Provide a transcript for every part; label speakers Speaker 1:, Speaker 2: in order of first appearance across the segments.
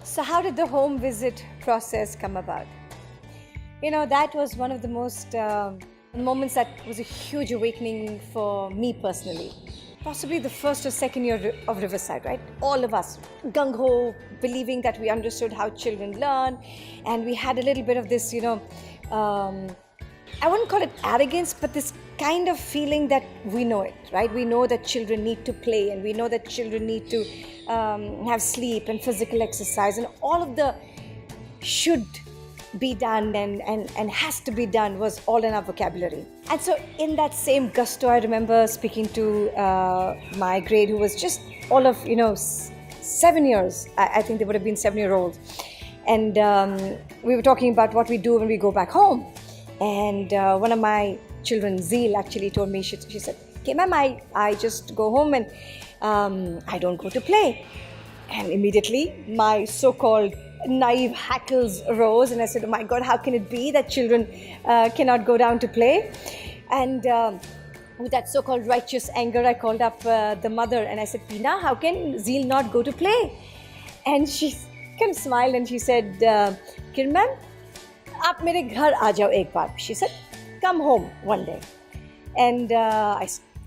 Speaker 1: So how did the home visit process come about? That was one of the most moments that was a huge awakening for me personally. Possibly the first or second year of Riverside, right? All of us, gung-ho, believing that we understood how children learn. And we had a little bit of this, I wouldn't call it arrogance, but this kind of feeling that we know it, right? We know that children need to play, and we know that children need to have sleep and physical exercise, and all of the should be done and has to be done was all in our vocabulary. And so in that same gusto, I remember speaking to my grade, who was just all of 7 years. I think they would have been 7-year-olds, and we were talking about what we do when we go back home. And one of my children, Zeel, actually told me, she said, "Okay, ma'am, I just go home and I don't go to play." And immediately my so-called naive hackles arose, and I said, "Oh my God, how can it be that children cannot go down to play?" And with that so-called righteous anger, I called up the mother and I said, "Peena, how can Zeel not go to play?" And she kind of smiled and she said, "Kiran ma'am, aap mere ghar aa jao ek baar." She said, "Come home one day." And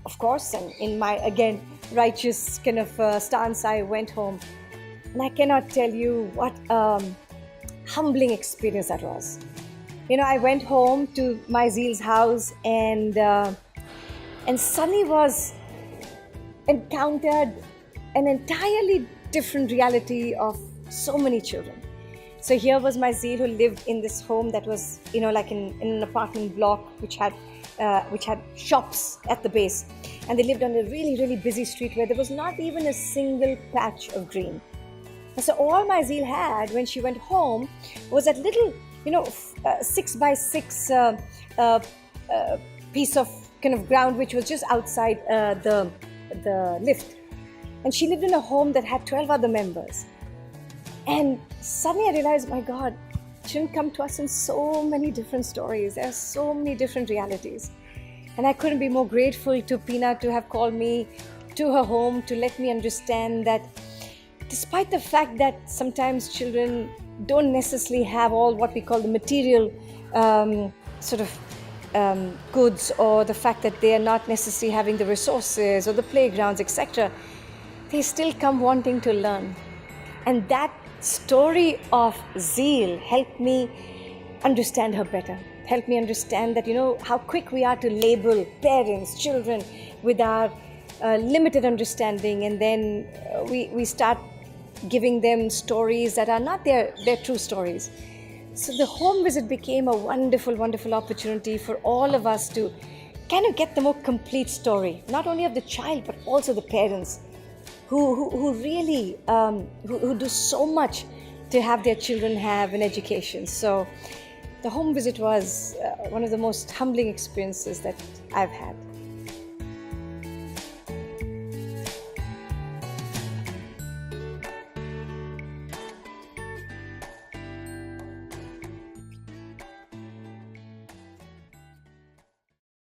Speaker 1: of course, and in my, again, righteous kind of stance, I went home. And I cannot tell you what humbling experience that was. I went home to my Zeel's house and suddenly was encountered an entirely different reality of so many children. So here was my Zeel, who lived in this home that was, like in an apartment block which had shops at the base. And they lived on a really, really busy street where there was not even a single patch of green. And so all my Zeel had when she went home was that little, 6x6 piece of kind of ground which was just outside the lift. And she lived in a home that had 12 other members. And suddenly I realized, my God, children come to us in so many different stories. There are so many different realities. And I couldn't be more grateful to Peena to have called me to her home to let me understand that despite the fact that sometimes children don't necessarily have all what we call the material goods, or the fact that they are not necessarily having the resources or the playgrounds, etc., they still come wanting to learn. And that story of Zeel helped me understand her better, helped me understand that, how quick we are to label parents, children with our limited understanding, and then we start giving them stories that are not their true stories. So the home visit became a wonderful, wonderful opportunity for all of us to kind of get the more complete story, not only of the child, but also the parents who really who do so much to have their children have an education. So the home visit was one of the most humbling experiences that I've had.